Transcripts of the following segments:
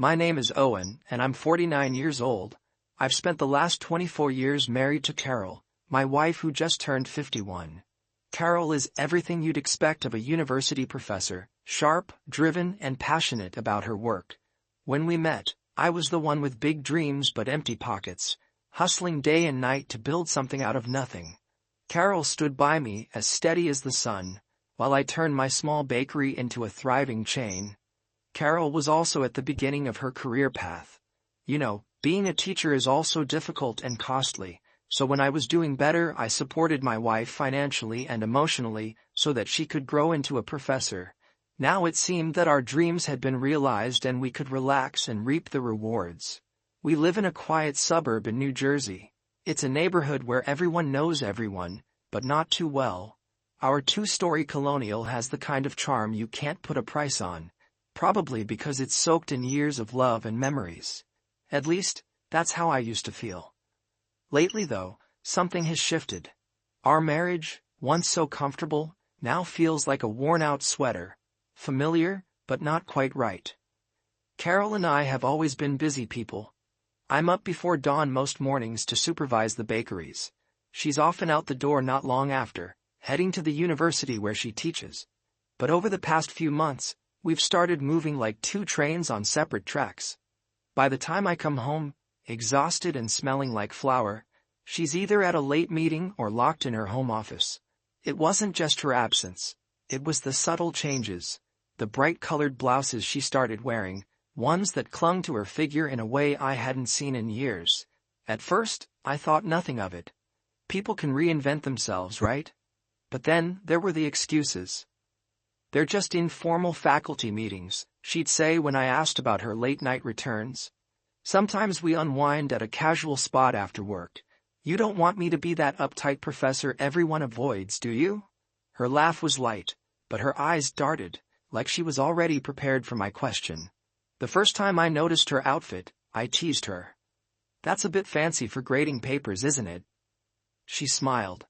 My name is Owen, and I'm 49 years old. I've spent the last 24 years married to Carol, my wife who just turned 51. Carol is everything you'd expect of a university professor, sharp, driven, and passionate about her work. When we met, I was the one with big dreams but empty pockets, hustling day and night to build something out of nothing. Carol stood by me as steady as the sun, while I turned my small bakery into a thriving chain. Carol was also at the beginning of her career path. You know, being a teacher is also difficult and costly, so when I was doing better I supported my wife financially and emotionally so that she could grow into a professor. Now it seemed that our dreams had been realized and we could relax and reap the rewards. We live in a quiet suburb in New Jersey. It's a neighborhood where everyone knows everyone, but not too well. Our two-story colonial has the kind of charm you can't put a price on, probably because it's soaked in years of love and memories. At least, that's how I used to feel. Lately though, something has shifted. Our marriage, once so comfortable, now feels like a worn-out sweater. Familiar, but not quite right. Carol and I have always been busy people. I'm up before dawn most mornings to supervise the bakeries. She's often out the door not long after, heading to the university where she teaches. But over the past few months, we've started moving like two trains on separate tracks. By the time I come home, exhausted and smelling like flour, she's either at a late meeting or locked in her home office. It wasn't just her absence. It was the subtle changes. The bright-colored blouses she started wearing, ones that clung to her figure in a way I hadn't seen in years. At first, I thought nothing of it. People can reinvent themselves, right? But then, there were the excuses. "They're just informal faculty meetings," she'd say when I asked about her late-night returns. "Sometimes we unwind at a casual spot after work. You don't want me to be that uptight professor everyone avoids, do you?" Her laugh was light, but her eyes darted, like she was already prepared for my question. The first time I noticed her outfit, I teased her. "That's a bit fancy for grading papers, isn't it?" She smiled.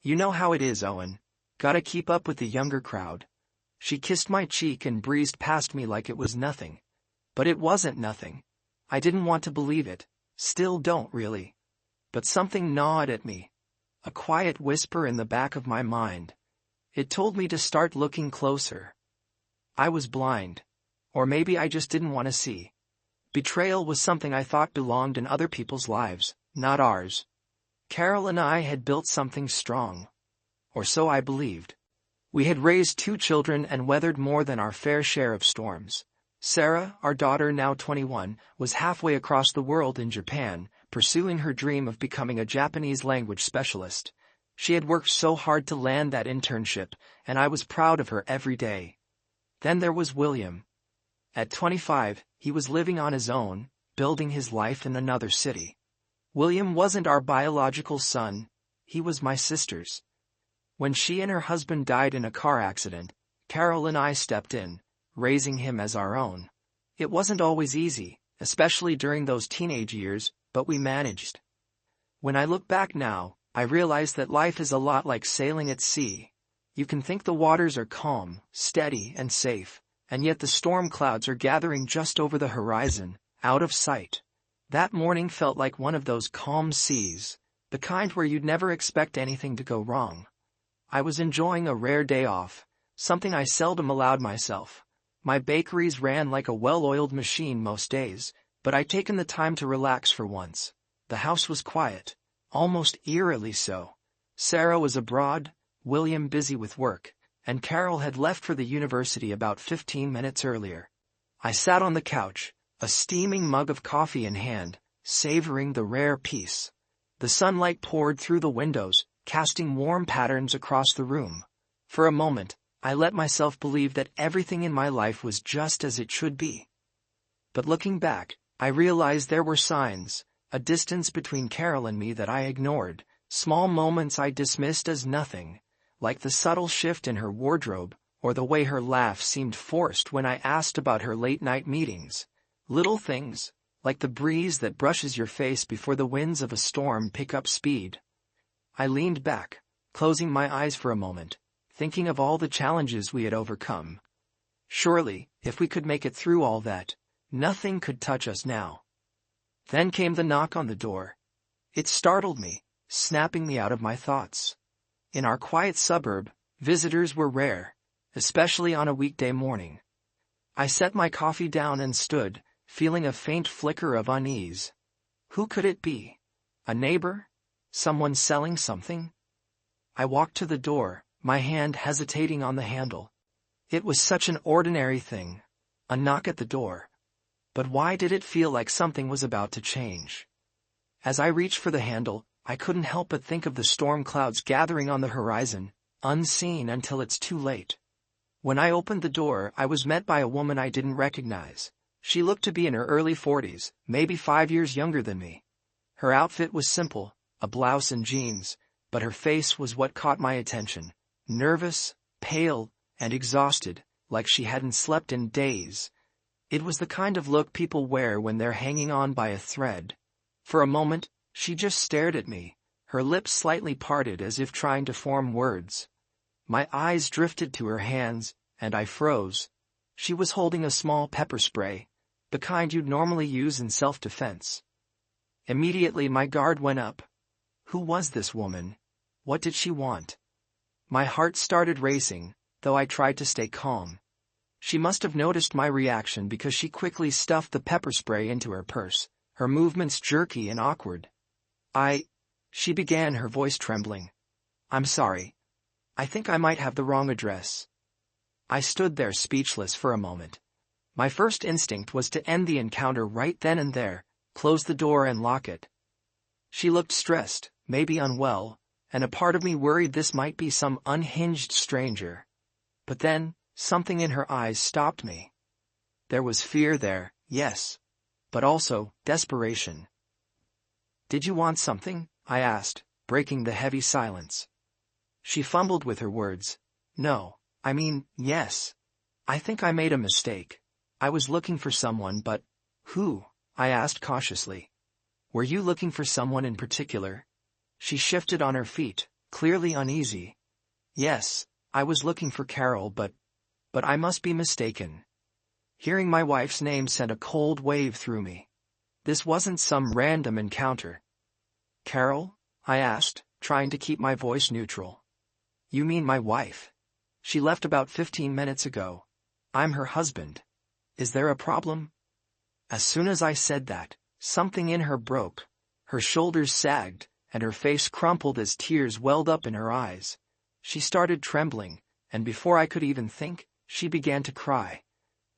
"You know how it is, Owen. Gotta keep up with the younger crowd." She kissed my cheek and breezed past me like it was nothing. But it wasn't nothing. I didn't want to believe it. Still don't really. But something gnawed at me. A quiet whisper in the back of my mind. It told me to start looking closer. I was blind. Or maybe I just didn't want to see. Betrayal was something I thought belonged in other people's lives, not ours. Carol and I had built something strong. Or so I believed. We had raised 2 children and weathered more than our fair share of storms. Sarah, our daughter now 21, was halfway across the world in Japan, pursuing her dream of becoming a Japanese language specialist. She had worked so hard to land that internship, and I was proud of her every day. Then there was William. At 25, he was living on his own, building his life in another city. William wasn't our biological son, he was my sister's. When she and her husband died in a car accident, Carol and I stepped in, raising him as our own. It wasn't always easy, especially during those teenage years, but we managed. When I look back now, I realize that life is a lot like sailing at sea. You can think the waters are calm, steady, and safe, and yet the storm clouds are gathering just over the horizon, out of sight. That morning felt like one of those calm seas, the kind where you'd never expect anything to go wrong. I was enjoying a rare day off, something I seldom allowed myself. My bakeries ran like a well-oiled machine most days, but I'd taken the time to relax for once. The house was quiet, almost eerily so. Sarah was abroad, William busy with work, and Carol had left for the university about 15 minutes earlier. I sat on the couch, a steaming mug of coffee in hand, savoring the rare peace. The sunlight poured through the windows, casting warm patterns across the room. For a moment, I let myself believe that everything in my life was just as it should be. But looking back, I realized there were signs, a distance between Carol and me that I ignored, small moments I dismissed as nothing, like the subtle shift in her wardrobe, or the way her laugh seemed forced when I asked about her late-night meetings. Little things, like the breeze that brushes your face before the winds of a storm pick up speed. I leaned back, closing my eyes for a moment, thinking of all the challenges we had overcome. Surely, if we could make it through all that, Nothing could touch us now. Then came the knock on the door. It startled me, snapping me out of my thoughts. In our quiet suburb, visitors were rare, especially on a weekday morning. I set my coffee down and stood, feeling a faint flicker of unease. Who could it be? A neighbor? Someone selling something? I walked to the door, my hand hesitating on the handle. It was such an ordinary thing, a knock at the door. But why did it feel like something was about to change? As I reached for the handle, I couldn't help but think of the storm clouds gathering on the horizon, unseen until it's too late. When I opened the door, I was met by a woman I didn't recognize. She looked to be in her early 40s, maybe 5 years younger than me. Her outfit was simple, a blouse and jeans, but her face was what caught my attention. Nervous, pale, and exhausted, like she hadn't slept in days. It was the kind of look people wear when they're hanging on by a thread. For a moment, she just stared at me, her lips slightly parted as if trying to form words. My eyes drifted to her hands, and I froze. She was holding a small pepper spray, the kind you'd normally use in self-defense. Immediately my guard went up. Who was this woman? What did she want? My heart started racing, though I tried to stay calm. She must have noticed my reaction because she quickly stuffed the pepper spray into her purse, her movements jerky and awkward. She began, her voice trembling. I'm sorry. I think I might have the wrong address. I stood there speechless for a moment. My first instinct was to end the encounter right then and there, close the door and lock it. She looked stressed, maybe unwell, and a part of me worried this might be some unhinged stranger. But then, something in her eyes stopped me. There was fear there, yes, but also desperation. Did you want something? I asked, breaking the heavy silence. She fumbled with her words. No, I mean, yes. I think I made a mistake. I was looking for someone, but who? I asked cautiously. Were you looking for someone in particular? She shifted on her feet, clearly uneasy. Yes, I was looking for Carol, but I must be mistaken. Hearing my wife's name sent a cold wave through me. This wasn't some random encounter. Carol? I asked, trying to keep my voice neutral. You mean my wife? She left about 15 minutes ago. I'm her husband. Is there a problem? As soon as I said that, something in her broke. Her shoulders sagged, and her face crumpled as tears welled up in her eyes. She started trembling, and before I could even think, she began to cry.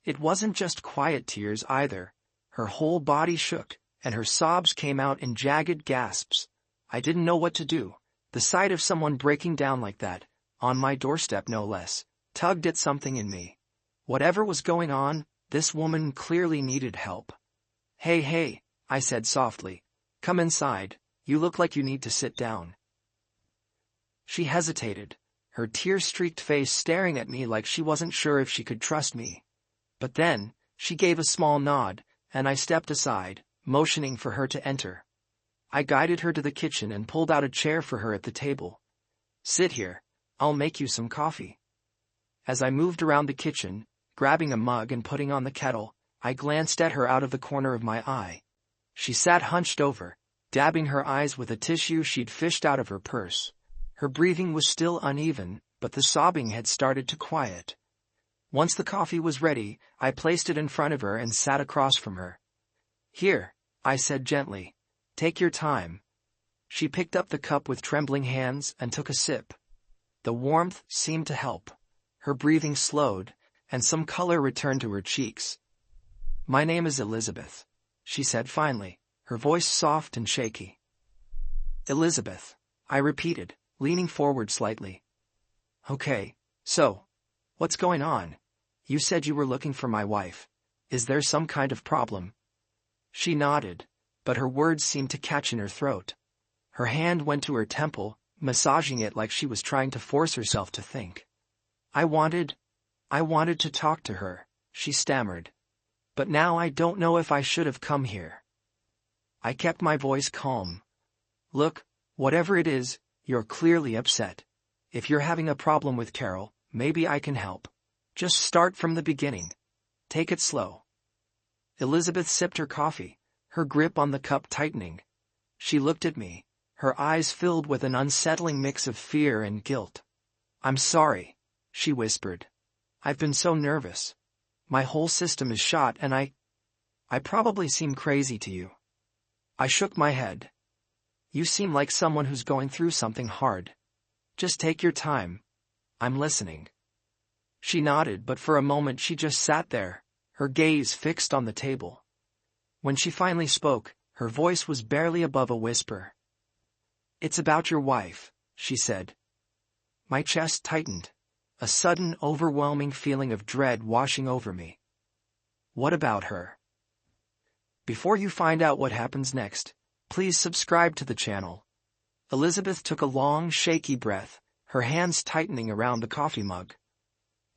It wasn't just quiet tears either. Her whole body shook, and her sobs came out in jagged gasps. I didn't know what to do. The sight of someone breaking down like that, on my doorstep no less, tugged at something in me. Whatever was going on, this woman clearly needed help. Hey, I said softly. Come inside, you look like you need to sit down. She hesitated, her tear-streaked face staring at me like she wasn't sure if she could trust me. But then, she gave a small nod, and I stepped aside, motioning for her to enter. I guided her to the kitchen and pulled out a chair for her at the table. Sit here, I'll make you some coffee. As I moved around the kitchen, grabbing a mug and putting on the kettle, I glanced at her out of the corner of my eye. She sat hunched over, dabbing her eyes with a tissue she'd fished out of her purse. Her breathing was still uneven, but the sobbing had started to quiet. Once the coffee was ready, I placed it in front of her and sat across from her. Here, I said gently. Take your time. She picked up the cup with trembling hands and took a sip. The warmth seemed to help. Her breathing slowed, and some color returned to her cheeks. My name is Elizabeth, she said finally, her voice soft and shaky. Elizabeth, I repeated, leaning forward slightly. Okay, so, what's going on? You said you were looking for my wife. Is there some kind of problem? She nodded, but her words seemed to catch in her throat. Her hand went to her temple, massaging it like she was trying to force herself to think. I wanted to talk to her, she stammered. But now I don't know if I should have come here. I kept my voice calm. Look, whatever it is, you're clearly upset. If you're having a problem with Carol, maybe I can help. Just start from the beginning. Take it slow. Elizabeth sipped her coffee, her grip on the cup tightening. She looked at me, her eyes filled with an unsettling mix of fear and guilt. "I'm sorry," she whispered. "I've been so nervous. My whole system is shot and I probably seem crazy to you." I shook my head. "You seem like someone who's going through something hard. Just take your time. I'm listening." She nodded, but for a moment she just sat there, her gaze fixed on the table. When she finally spoke, her voice was barely above a whisper. "It's about your wife," she said. My chest tightened, a sudden overwhelming feeling of dread washing over me. "What about her?" Before you find out what happens next, please subscribe to the channel. Elizabeth took a long, shaky breath, her hands tightening around the coffee mug.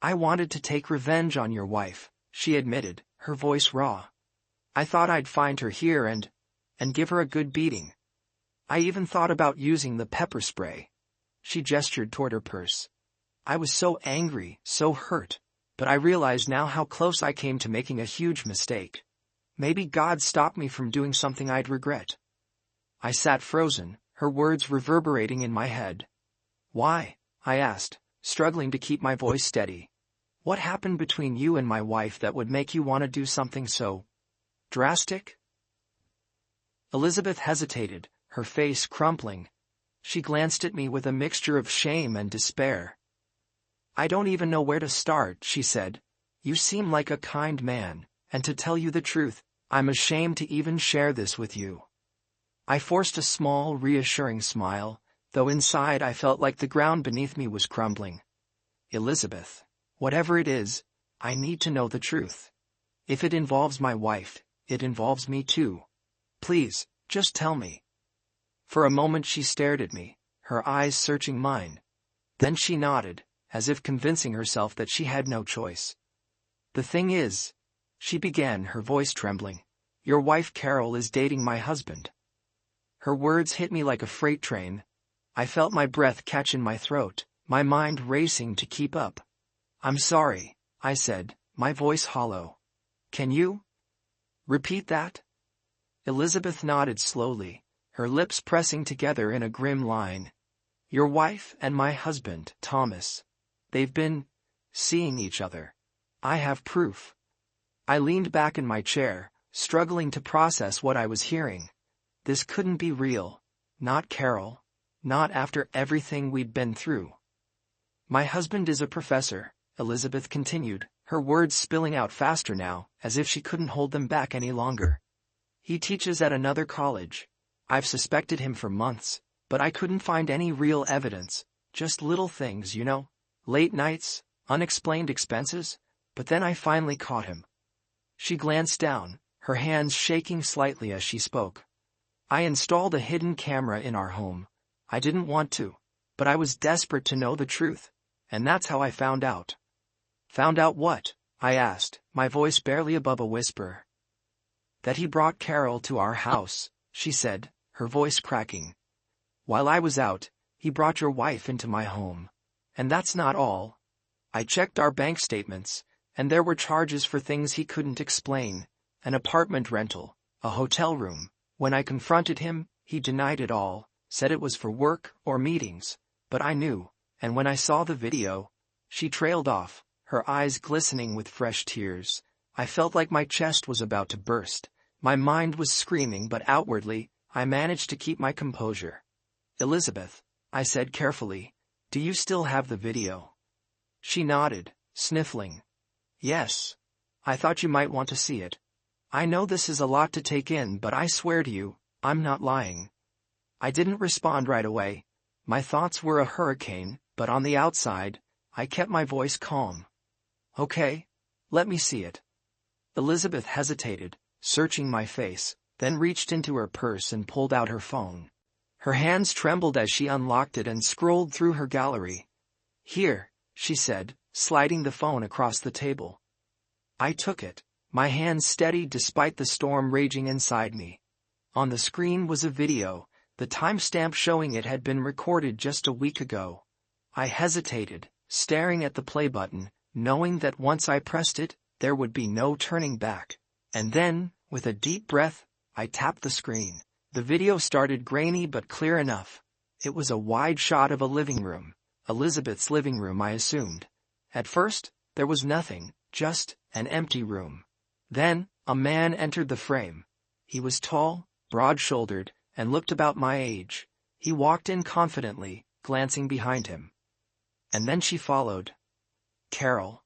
"I wanted to take revenge on your wife," she admitted, her voice raw. "I thought I'd find her here and give her a good beating. I even thought about using the pepper spray." She gestured toward her purse. "I was so angry, so hurt, but I realize now how close I came to making a huge mistake. Maybe God stopped me from doing something I'd regret." I sat frozen, her words reverberating in my head. "Why?" I asked, struggling to keep my voice steady. "What happened between you and my wife that would make you want to do something so drastic?" Elizabeth hesitated, her face crumpling. She glanced at me with a mixture of shame and despair. "I don't even know where to start," she said. "You seem like a kind man, and to tell you the truth, I'm ashamed to even share this with you." I forced a small, reassuring smile, though inside I felt like the ground beneath me was crumbling. "Elizabeth, whatever it is, I need to know the truth. If it involves my wife, it involves me too. Please, just tell me." For a moment she stared at me, her eyes searching mine. Then she nodded, as if convincing herself that she had no choice. "The thing is," she began, her voice trembling, "your wife Carol is dating my husband." Her words hit me like a freight train. I felt my breath catch in my throat, my mind racing to keep up. "I'm sorry," I said, my voice hollow. "Can you repeat that?" Elizabeth nodded slowly, her lips pressing together in a grim line. "Your wife and my husband, Thomas. They've been seeing each other. I have proof." I leaned back in my chair, struggling to process what I was hearing. This couldn't be real. Not Carol. Not after everything we'd been through. "My husband is a professor," Elizabeth continued, her words spilling out faster now, as if she couldn't hold them back any longer. "He teaches at another college. I've suspected him for months, but I couldn't find any real evidence, just little things, you know, late nights, unexplained expenses, but then I finally caught him." She glanced down, her hands shaking slightly as she spoke. "I installed a hidden camera in our home. I didn't want to, but I was desperate to know the truth, and that's how I found out." "Found out what?" I asked, my voice barely above a whisper. "That he brought Carol to our house," she said, her voice cracking. "While I was out, he brought your wife into my home. And that's not all. I checked our bank statements, and there were charges for things he couldn't explain, an apartment rental, a hotel room. When I confronted him, he denied it all, said it was for work or meetings, but I knew, and when I saw the video..." She trailed off, her eyes glistening with fresh tears. I felt like my chest was about to burst. My mind was screaming, but outwardly, I managed to keep my composure. "Elizabeth," I said carefully, "do you still have the video?" She nodded, sniffling. "Yes. I thought you might want to see it. I know this is a lot to take in, but I swear to you, I'm not lying." I didn't respond right away. My thoughts were a hurricane, but on the outside, I kept my voice calm. "Okay, let me see it." Elizabeth hesitated, searching my face, then reached into her purse and pulled out her phone. Her hands trembled as she unlocked it and scrolled through her gallery. "Here," she said, sliding the phone across the table. I took it, my hands steady despite the storm raging inside me. On the screen was a video, the timestamp showing it had been recorded just a week ago. I hesitated, staring at the play button, knowing that once I pressed it, there would be no turning back. And then, with a deep breath, I tapped the screen. The video started grainy but clear enough. It was a wide shot of a living room. Elizabeth's living room, I assumed. At first, there was nothing, just an empty room. Then, a man entered the frame. He was tall, broad-shouldered, and looked about my age. He walked in confidently, glancing behind him. And then she followed. Carol.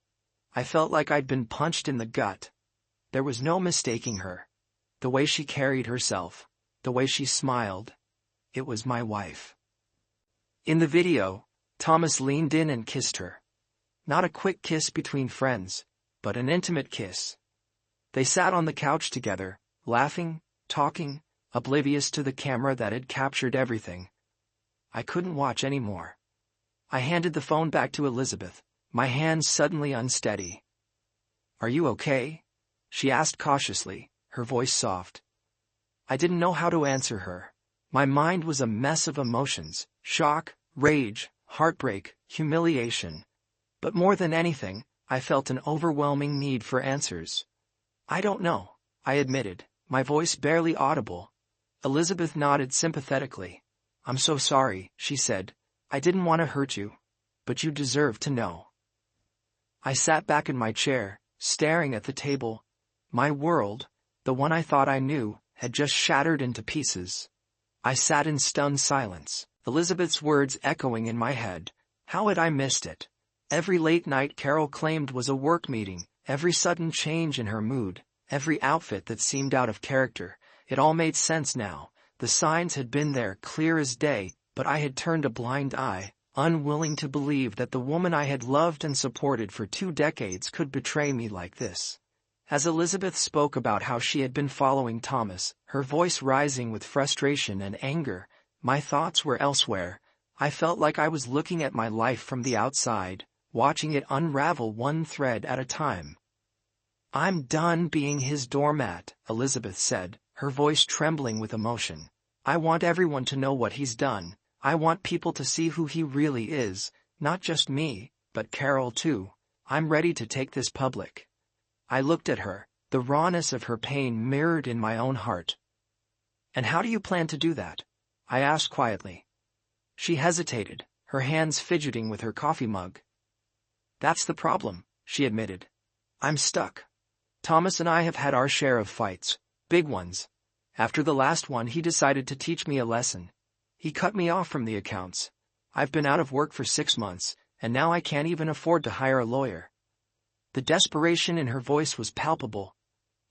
I felt like I'd been punched in the gut. There was no mistaking her. The way she carried herself, the way she smiled. It was my wife. In the video, Thomas leaned in and kissed her. Not a quick kiss between friends, but an intimate kiss. They sat on the couch together, laughing, talking, oblivious to the camera that had captured everything. I couldn't watch anymore. I handed the phone back to Elizabeth, my hands suddenly unsteady. "Are you okay?" she asked cautiously, her voice soft. I didn't know how to answer her. My mind was a mess of emotions, shock, rage, heartbreak, humiliation. But more than anything, I felt an overwhelming need for answers. "I don't know," I admitted, my voice barely audible. Elizabeth nodded sympathetically. "I'm so sorry," she said. "I didn't want to hurt you. But you deserve to know." I sat back in my chair, staring at the table. My world, the one I thought I knew, had just shattered into pieces. I sat in stunned silence, Elizabeth's words echoing in my head. How had I missed it? Every late night Carol claimed was a work meeting, every sudden change in her mood, every outfit that seemed out of character. It all made sense now. The signs had been there, clear as day, but I had turned a blind eye, unwilling to believe that the woman I had loved and supported for 2 decades could betray me like this. As Elizabeth spoke about how she had been following Thomas, her voice rising with frustration and anger, my thoughts were elsewhere. I felt like I was looking at my life from the outside, watching it unravel one thread at a time. "I'm done being his doormat," Elizabeth said, her voice trembling with emotion. "I want everyone to know what he's done. I want people to see who he really is, not just me, but Carol too. I'm ready to take this public." I looked at her, the rawness of her pain mirrored in my own heart. "And how do you plan to do that?" I asked quietly. She hesitated, her hands fidgeting with her coffee mug. "That's the problem," she admitted. "I'm stuck. Thomas and I have had our share of fights, big ones. After the last one, he decided to teach me a lesson. He cut me off from the accounts. I've been out of work for 6 months, and now I can't even afford to hire a lawyer." The desperation in her voice was palpable.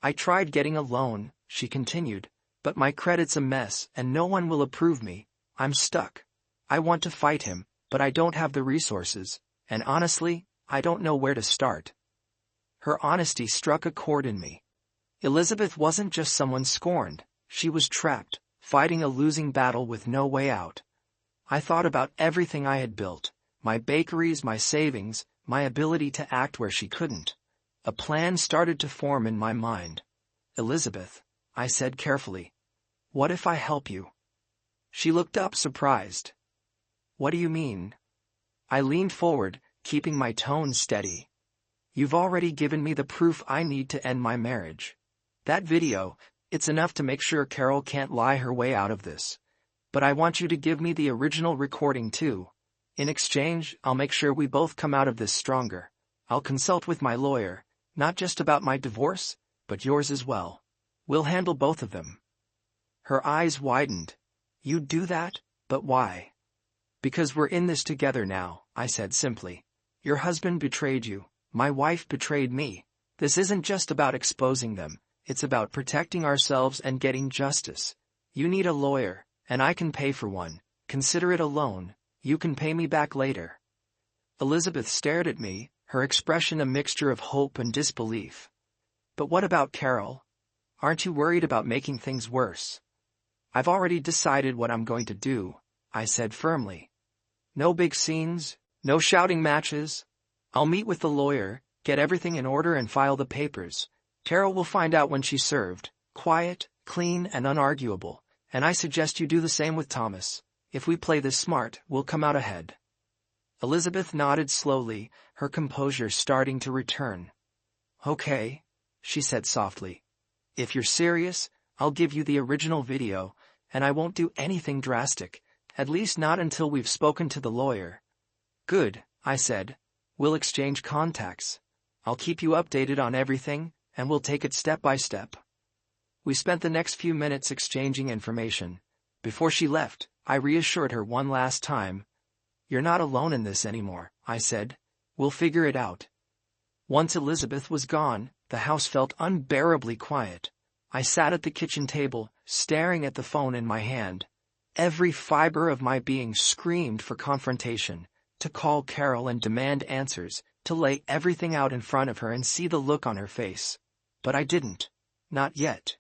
"I tried getting a loan," she continued, "but my credit's a mess and no one will approve me. I'm stuck. I want to fight him, but I don't have the resources, and honestly, I don't know where to start." Her honesty struck a chord in me. Elizabeth wasn't just someone scorned, she was trapped, fighting a losing battle with no way out. I thought about everything I had built, my bakeries, my savings, my ability to act where she couldn't. A plan started to form in my mind. "Elizabeth," I said carefully, "what if I help you?" She looked up surprised. "What do you mean?" I leaned forward, keeping my tone steady. "You've already given me the proof I need to end my marriage. That video, it's enough to make sure Carol can't lie her way out of this. But I want you to give me the original recording too. In exchange, I'll make sure we both come out of this stronger. I'll consult with my lawyer, not just about my divorce, but yours as well. We'll handle both of them." Her eyes widened. "You'd do that? But why?" "Because we're in this together now," I said simply. "Your husband betrayed you. My wife betrayed me. This isn't just about exposing them. It's about protecting ourselves and getting justice. You need a lawyer, and I can pay for one. Consider it a loan. You can pay me back later." Elizabeth stared at me, her expression a mixture of hope and disbelief. "But what about Carol? Aren't you worried about making things worse?" "I've already decided what I'm going to do," I said firmly. "No big scenes, no shouting matches. I'll meet with the lawyer, get everything in order and file the papers. Carol will find out when she's served, quiet, clean, and unarguable, and I suggest you do the same with Thomas. If we play this smart, we'll come out ahead." Elizabeth nodded slowly, her composure starting to return. "Okay," she said softly. If you're serious, I'll give you the original video, and I won't do anything drastic, at least not until we've spoken to the lawyer. Good, I said. We'll exchange contacts. I'll keep you updated on everything, and we'll take it step by step. We spent the next few minutes exchanging information. Before she left, I reassured her one last time. You're not alone in this anymore, I said. We'll figure it out. Once Elizabeth was gone, the house felt unbearably quiet. I sat at the kitchen table, staring at the phone in my hand. Every fiber of my being screamed for confrontation, to call Carol and demand answers, to lay everything out in front of her and see the look on her face. But I didn't. Not yet.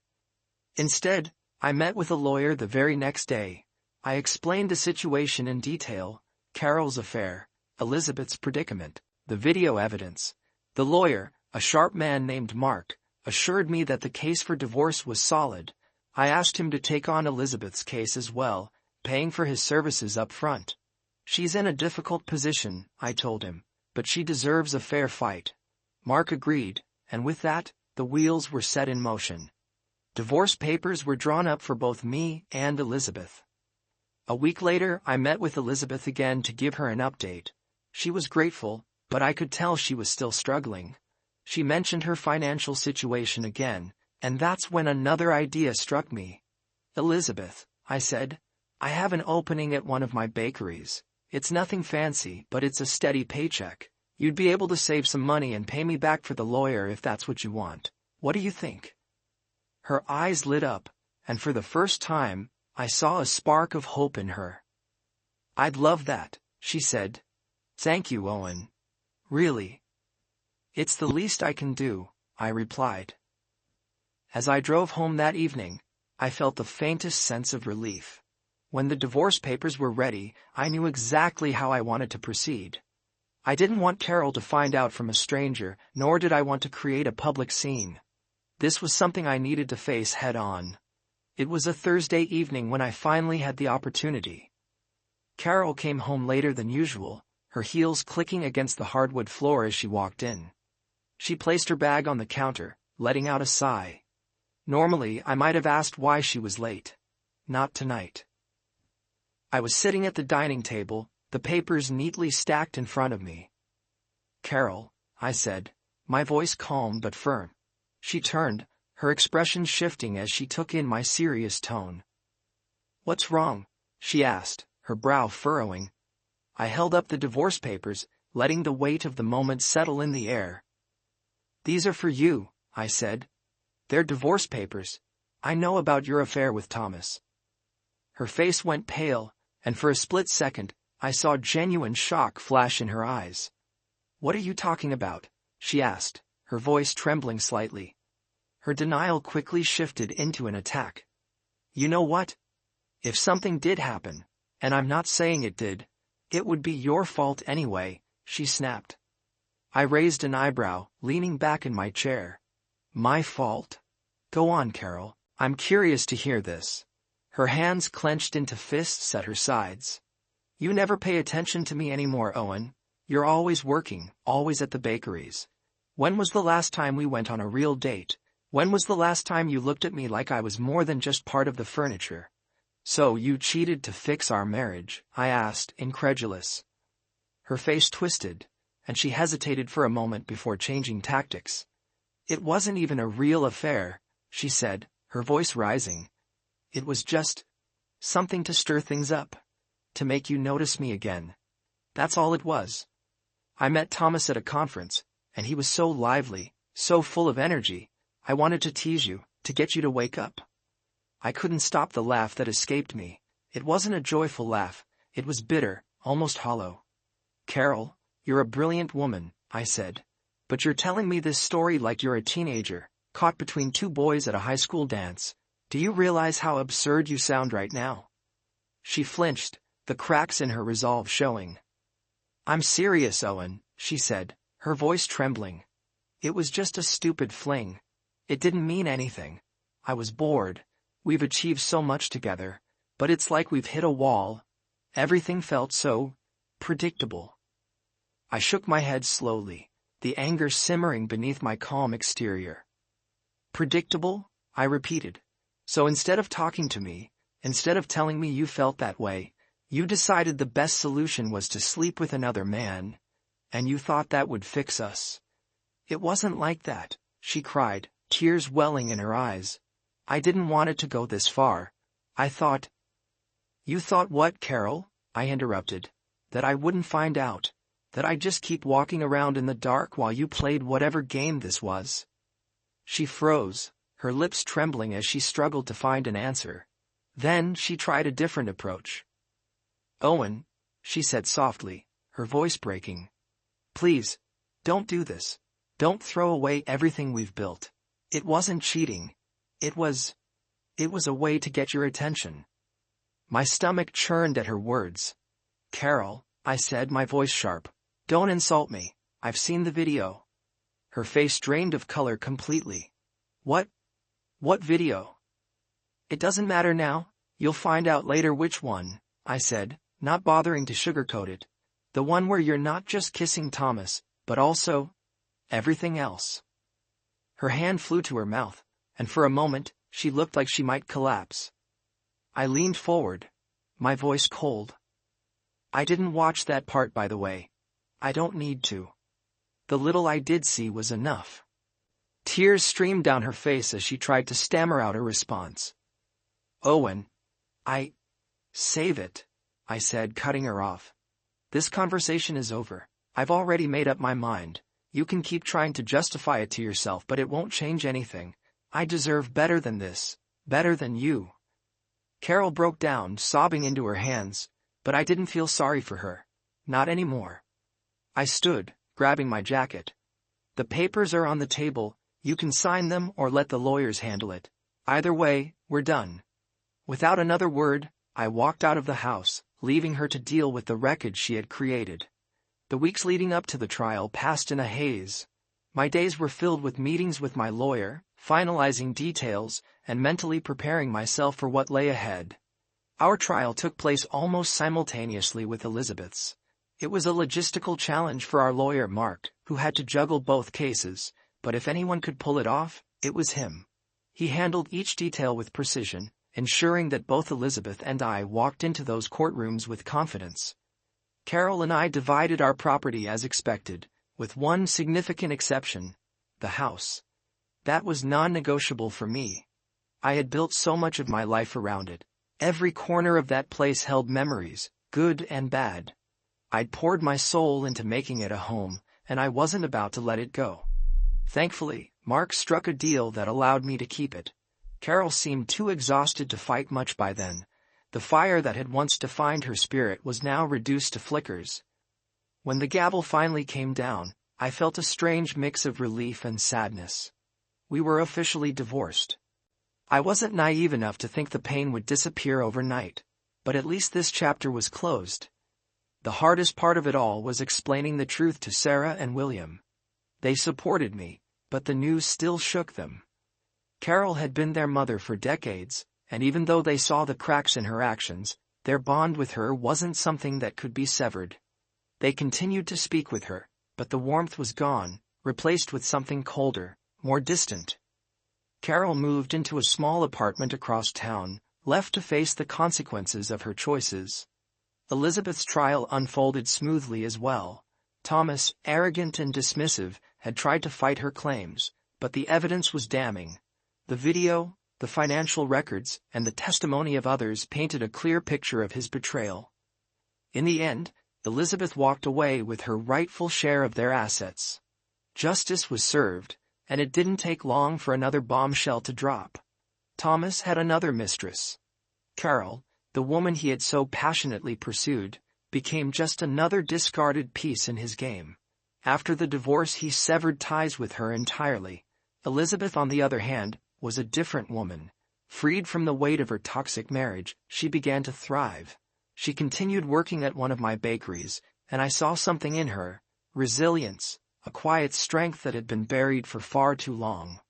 Instead, I met with a lawyer the very next day. I explained the situation in detail, Carol's affair, Elizabeth's predicament, the video evidence. The lawyer, a sharp man named Mark, assured me that the case for divorce was solid. I asked him to take on Elizabeth's case as well, paying for his services up front. She's in a difficult position, I told him, but she deserves a fair fight. Mark agreed, and with that, the wheels were set in motion. Divorce papers were drawn up for both me and Elizabeth. A week later, I met with Elizabeth again to give her an update. She was grateful, but I could tell she was still struggling. She mentioned her financial situation again, and that's when another idea struck me. Elizabeth, I said, I have an opening at one of my bakeries. It's nothing fancy, but it's a steady paycheck. You'd be able to save some money and pay me back for the lawyer if that's what you want. What do you think? Her eyes lit up, and for the first time, I saw a spark of hope in her. I'd love that, she said. Thank you, Owen. Really? It's the least I can do, I replied. As I drove home that evening, I felt the faintest sense of relief. When the divorce papers were ready, I knew exactly how I wanted to proceed. I didn't want Carol to find out from a stranger, nor did I want to create a public scene. This was something I needed to face head-on. It was a Thursday evening when I finally had the opportunity. Carol came home later than usual, her heels clicking against the hardwood floor as she walked in. She placed her bag on the counter, letting out a sigh. Normally, I might have asked why she was late. Not tonight. I was sitting at the dining table, the papers neatly stacked in front of me. Carol, I said, my voice calm but firm. She turned, her expression shifting as she took in my serious tone. What's wrong? She asked, her brow furrowing. I held up the divorce papers, letting the weight of the moment settle in the air. These are for you, I said. They're divorce papers. I know about your affair with Thomas. Her face went pale, and for a split second, I saw genuine shock flash in her eyes. What are you talking about? She asked, her voice trembling slightly. Her denial quickly shifted into an attack. You know what? If something did happen, and I'm not saying it did, it would be your fault anyway, she snapped. I raised an eyebrow, leaning back in my chair. My fault? Go on, Carol. I'm curious to hear this. Her hands clenched into fists at her sides. You never pay attention to me anymore, Owen. You're always working, always at the bakeries. When was the last time we went on a real date? When was the last time you looked at me like I was more than just part of the furniture? So you cheated to fix our marriage? I asked, incredulous. Her face twisted, and she hesitated for a moment before changing tactics. It wasn't even a real affair, she said, her voice rising. It was just something to stir things up, to make you notice me again. That's all it was. I met Thomas at a conference, and he was so lively, so full of energy. I wanted to tease you, to get you to wake up. I couldn't stop the laugh that escaped me. It wasn't a joyful laugh, it was bitter, almost hollow. Carol, you're a brilliant woman, I said. But you're telling me this story like you're a teenager, caught between two boys at a high school dance. Do you realize how absurd you sound right now? She flinched, the cracks in her resolve showing. I'm serious, Owen, she said, her voice trembling. It was just a stupid fling. It didn't mean anything. I was bored. We've achieved so much together, but it's like we've hit a wall. Everything felt so predictable. I shook my head slowly, the anger simmering beneath my calm exterior. Predictable? I repeated. So instead of talking to me, instead of telling me you felt that way, you decided the best solution was to sleep with another man, and you thought that would fix us. It wasn't like that, she cried, tears welling in her eyes. I didn't want it to go this far. I thought— You thought what, Carol? I interrupted. That I wouldn't find out. That I'd just keep walking around in the dark while you played whatever game this was. She froze, her lips trembling as she struggled to find an answer. Then she tried a different approach. Owen, she said softly, her voice breaking. Please, don't do this. Don't throw away everything we've built. It wasn't cheating. It was a way to get your attention. My stomach churned at her words. Carol, I said, my voice sharp. Don't insult me. I've seen the video. Her face drained of color completely. What? What video? It doesn't matter now. You'll find out later which one, I said, not bothering to sugarcoat it. The one where you're not just kissing Thomas, but also everything else. Her hand flew to her mouth, and for a moment, she looked like she might collapse. I leaned forward, my voice cold. I didn't watch that part, by the way. I don't need to. The little I did see was enough. Tears streamed down her face as she tried to stammer out a response. Owen, save it, I said, cutting her off. This conversation is over. I've already made up my mind. You can keep trying to justify it to yourself, but it won't change anything. I deserve better than this, better than you. Carol broke down, sobbing into her hands, but I didn't feel sorry for her. Not anymore. I stood, grabbing my jacket. The papers are on the table. You can sign them or let the lawyers handle it. Either way, we're done. Without another word, I walked out of the house, leaving her to deal with the wreckage she had created. The weeks leading up to the trial passed in a haze. My days were filled with meetings with my lawyer, finalizing details, and mentally preparing myself for what lay ahead. Our trial took place almost simultaneously with Elizabeth's. It was a logistical challenge for our lawyer Mark, who had to juggle both cases, but if anyone could pull it off, it was him. He handled each detail with precision, ensuring that both Elizabeth and I walked into those courtrooms with confidence. Carol and I divided our property as expected, with one significant exception: the house. That was non-negotiable for me. I had built so much of my life around it. Every corner of that place held memories, good and bad. I'd poured my soul into making it a home, and I wasn't about to let it go. Thankfully, Mark struck a deal that allowed me to keep it. Carol seemed too exhausted to fight much by then. The fire that had once defined her spirit was now reduced to flickers. When the gavel finally came down, I felt a strange mix of relief and sadness. We were officially divorced. I wasn't naive enough to think the pain would disappear overnight, but at least this chapter was closed. The hardest part of it all was explaining the truth to Sarah and William. They supported me, but the news still shook them. Carol had been their mother for decades, and even though they saw the cracks in her actions, their bond with her wasn't something that could be severed. They continued to speak with her, but the warmth was gone, replaced with something colder, more distant. Carol moved into a small apartment across town, left to face the consequences of her choices. Elizabeth's trial unfolded smoothly as well. Thomas, arrogant and dismissive, had tried to fight her claims, but the evidence was damning. The video, the financial records, and the testimony of others painted a clear picture of his betrayal. In the end, Elizabeth walked away with her rightful share of their assets. Justice was served, and it didn't take long for another bombshell to drop. Thomas had another mistress. Carol, the woman he had so passionately pursued, became just another discarded piece in his game. After the divorce, he severed ties with her entirely. Elizabeth, on the other hand, was a different woman. Freed from the weight of her toxic marriage, she began to thrive. She continued working at one of my bakeries, and I saw something in her: resilience, a quiet strength that had been buried for far too long.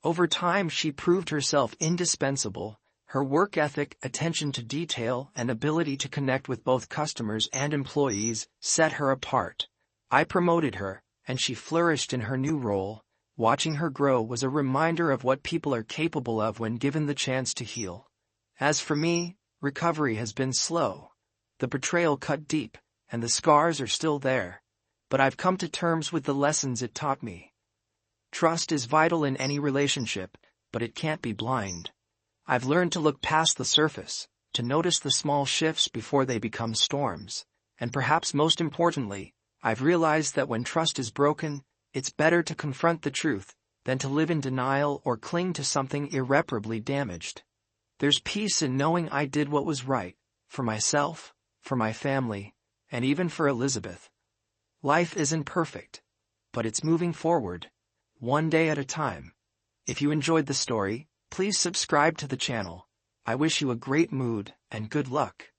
Over time, she proved herself indispensable. Her work ethic, attention to detail, and ability to connect with both customers and employees set her apart. I promoted her, and she flourished in her new role, Watching her grow was a reminder of what people are capable of when given the chance to heal. As for me, recovery has been slow. The betrayal cut deep, and the scars are still there. But I've come to terms with the lessons it taught me. Trust is vital in any relationship, but it can't be blind. I've learned to look past the surface, to notice the small shifts before they become storms. And perhaps most importantly, I've realized that when trust is broken, it's better to confront the truth than to live in denial or cling to something irreparably damaged. There's peace in knowing I did what was right, for myself, for my family, and even for Elizabeth. Life isn't perfect, but it's moving forward, one day at a time. If you enjoyed the story, please subscribe to the channel. I wish you a great mood and good luck.